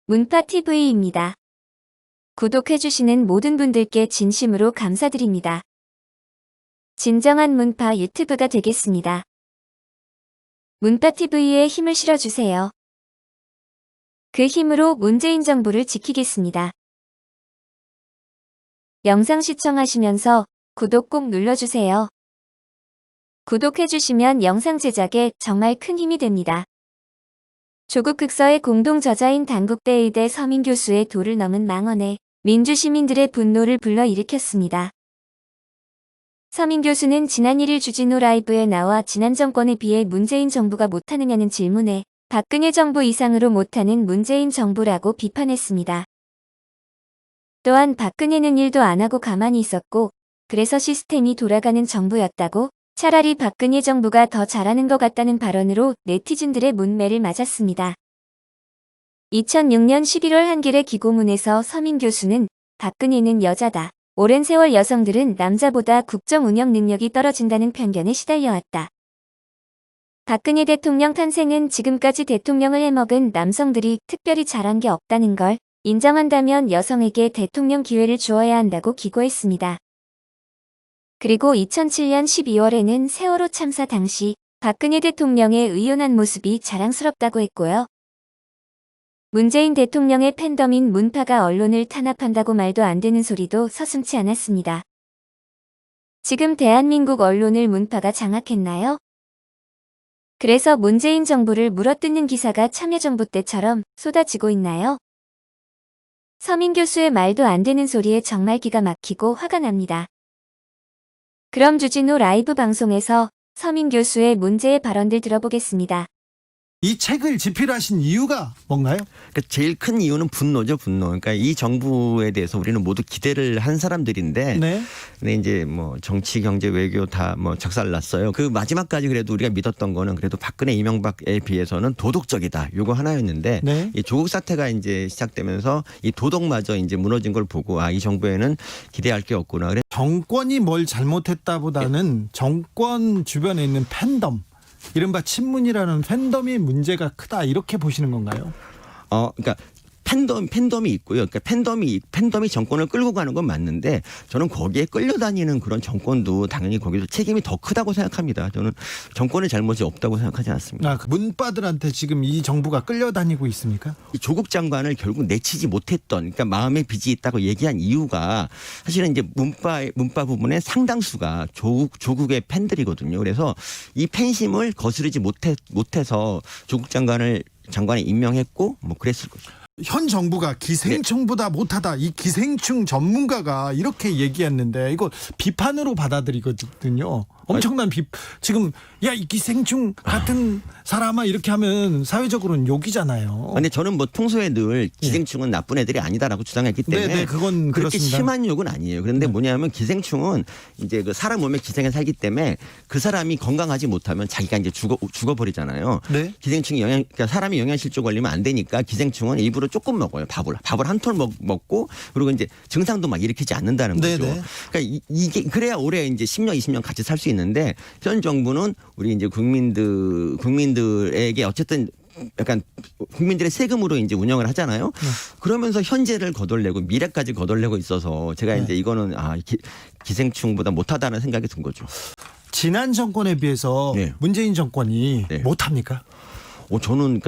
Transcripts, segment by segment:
문파TV입니다. 구독해주시는 모든 분들께 진심으로 감사드립니다. 진정한 문파 유튜브가 되겠습니다. 문파TV에 힘을 실어주세요. 그 힘으로 문재인 정부를 지키겠습니다. 영상 시청하시면서 구독 꼭 눌러주세요. 구독해주시면 영상 제작에 정말 큰 힘이 됩니다. 조국 극서의 공동 저자인 단국대 의대 서민 교수의 도를 넘은 망언에 민주시민들의 분노를 불러일으켰습니다. 서민 교수는 지난 1일 주진우 라이브에 나와 지난 정권에 비해 문재인 정부가 못하느냐는 질문에 박근혜 정부 이상으로 못하는 문재인 정부라고 비판했습니다. 또한 박근혜는 일도 안 하고 가만히 있었고 그래서 시스템이 돌아가는 정부였다고 차라리 박근혜 정부가 더 잘하는 것 같다는 발언으로 네티즌들의 문매를 맞았습니다. 2006년 11월 한겨레 기고문에서 서민 교수는 박근혜는 여자다. 오랜 세월 여성들은 남자보다 국정 운영 능력이 떨어진다는 편견에 시달려왔다. 박근혜 대통령 탄생은 지금까지 대통령을 해먹은 남성들이 특별히 잘한 게 없다는 걸 인정한다면 여성에게 대통령 기회를 주어야 한다고 기고했습니다. 그리고 2007년 12월에는 세월호 참사 당시 박근혜 대통령의 의연한 모습이 자랑스럽다고 했고요. 문재인 대통령의 팬덤인 문파가 언론을 탄압한다고 말도 안 되는 소리도 서슴지 않았습니다. 지금 대한민국 언론을 문파가 장악했나요? 그래서 문재인 정부를 물어뜯는 기사가 참여정부 때처럼 쏟아지고 있나요? 서민 교수의 말도 안 되는 소리에 정말 기가 막히고 화가 납니다. 그럼 주진우 라이브 방송에서 서민 교수의 문제의 발언들 들어보겠습니다. 이 책을 집필하신 이유가 뭔가요? 그러니까 제일 큰 이유는 분노죠, 분노. 그러니까 이 정부에 대해서 우리는 모두 기대를 한 사람들인데, 네. 근데 이제 뭐 정치, 경제, 외교 다 뭐 작살났어요. 그 마지막까지 그래도 우리가 믿었던 거는 그래도 박근혜, 이명박에 비해서는 도덕적이다. 요거 하나였는데, 네. 이 조국 사태가 이제 시작되면서 이 도덕마저 이제 무너진 걸 보고 이 정부에는 기대할 게 없구나. 그래. 정권이 뭘 잘못했다보다는 정권 주변에 있는 팬덤, 이른바 친문이라는 팬덤이 문제가 크다 이렇게 보시는 건가요? 그러니까 팬덤이 있고요. 그러니까 팬덤이 정권을 끌고 가는 건 맞는데 저는 거기에 끌려다니는 그런 정권도 당연히 거기서 책임이 더 크다고 생각합니다. 저는 정권의 잘못이 없다고 생각하지 않습니다. 그 문빠들한테 지금 이 정부가 끌려다니고 있습니까? 이 조국 장관을 결국 내치지 못했던, 그러니까 마음의 빚이 있다고 얘기한 이유가 사실은 이제 문파 부분의 상당수가 조국의 팬들이거든요. 그래서 이 팬심을 거스르지 못해서 조국 장관이 임명했고 뭐 그랬을 거죠. 현 정부가 기생충보다 못하다, 이 기생충 전문가가 이렇게 얘기했는데 이거 비판으로 받아들이거든요. 엄청난 지금 야, 이 기생충 같은 사람아 이렇게 하면 사회적으로는 욕이잖아요. 근데 저는 뭐 평소에 늘 기생충은 나쁜 애들이 아니다라고 주장했기 때문에 네, 그건 그렇게 그렇습니다. 심한 욕은 아니에요. 그런데 뭐냐면 기생충은 이제 그 사람 몸에 기생에 살기 때문에 그 사람이 건강하지 못하면 자기가 이제 죽어버리잖아요. 네. 기생충이 그러니까 사람이 영양실조 걸리면 안 되니까 기생충은 일부러 조금 먹어요. 밥을 한 톨 먹고 그리고 이제 증상도 막 일으키지 않는다는 거죠. 네네. 그러니까 이게 그래야 오래 이제 10년, 20년 같이 살 수 있는데 현 정부는 우리 이제 국민들에게 어쨌든 약간 국민들의 세금으로 이제 운영을 하잖아요. 그러면서 현재를 거덜내고 미래까지 거덜내고 있어서 제가 이제 이거는 기생충보다 못하다는 생각이 든 거죠. 지난 정권에 비해서 네. 문재인 정권이 네. 못합니까? 저는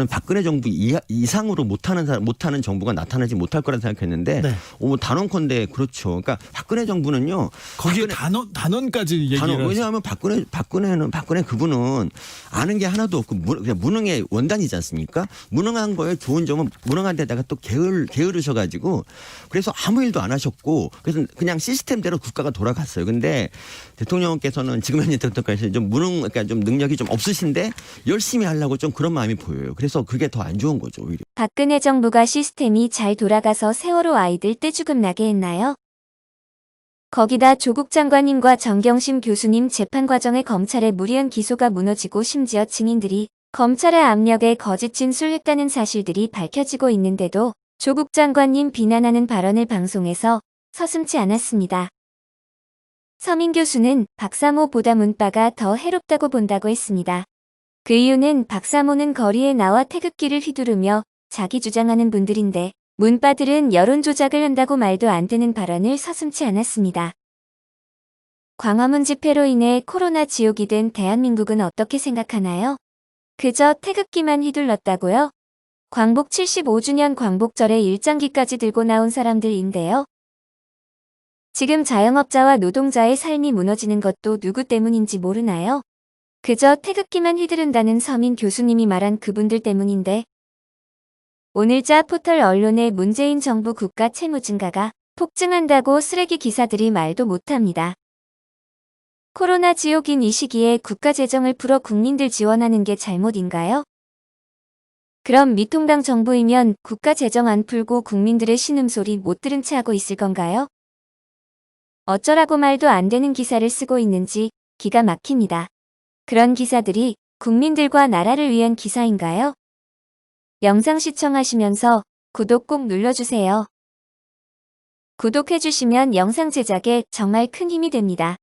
박근혜 정부 이상으로 못하는 정부가 나타나지 못할 거라 생각했는데, 네. 단언컨대 그렇죠. 그러니까 박근혜 정부는요. 거기에 단원까지 얘기를 왜냐하면 박근혜 그분은 아는 게 하나도 없고 그냥 무능의 원단이지 않습니까? 무능한 거에 좋은 점은 무능한 데다가 또 게으르셔가지고 그래서 아무 일도 안 하셨고 그래서 그냥 시스템대로 국가가 돌아갔어요. 근데 대통령께서는 지금 현재 대통령께서 그러니까 좀 능력이 좀 없으신데 열심히 하려고 좀 그런 마음이 보여요. 그래서 그게 더 안 좋은 거죠, 오히려. 박근혜 정부가 시스템이 잘 돌아가서 세월호 아이들 떼죽음 나게 했나요? 거기다 조국 장관님과 정경심 교수님 재판 과정에 검찰의 무리한 기소가 무너지고 심지어 증인들이 검찰의 압력에 거짓 진술했다는 사실들이 밝혀지고 있는데도 조국 장관님 비난하는 발언을 방송에서 서슴지 않았습니다. 서민 교수는 박사모보다 문빠가 더 해롭다고 본다고 했습니다. 그 이유는 박사모는 거리에 나와 태극기를 휘두르며 자기 주장하는 분들인데 문바들은 여론 조작을 한다고 말도 안 되는 발언을 서슴지 않았습니다. 광화문 집회로 인해 코로나 지옥이 된 대한민국은 어떻게 생각하나요? 그저 태극기만 휘둘렀다고요? 광복 75주년 광복절에 일장기까지 들고 나온 사람들인데요. 지금 자영업자와 노동자의 삶이 무너지는 것도 누구 때문인지 모르나요? 그저 태극기만 휘두른다는 서민 교수님이 말한 그분들 때문인데. 오늘자 포털 언론에 문재인 정부 국가 채무 증가가 폭증한다고 쓰레기 기사들이 말도 못합니다. 코로나 지옥인 이 시기에 국가 재정을 풀어 국민들 지원하는 게 잘못인가요? 그럼 미통당 정부이면 국가 재정 안 풀고 국민들의 신음소리 못 들은 채 하고 있을 건가요? 어쩌라고 말도 안 되는 기사를 쓰고 있는지 기가 막힙니다. 그런 기사들이 국민들과 나라를 위한 기사인가요? 영상 시청하시면서 구독 꼭 눌러주세요. 구독해주시면 영상 제작에 정말 큰 힘이 됩니다.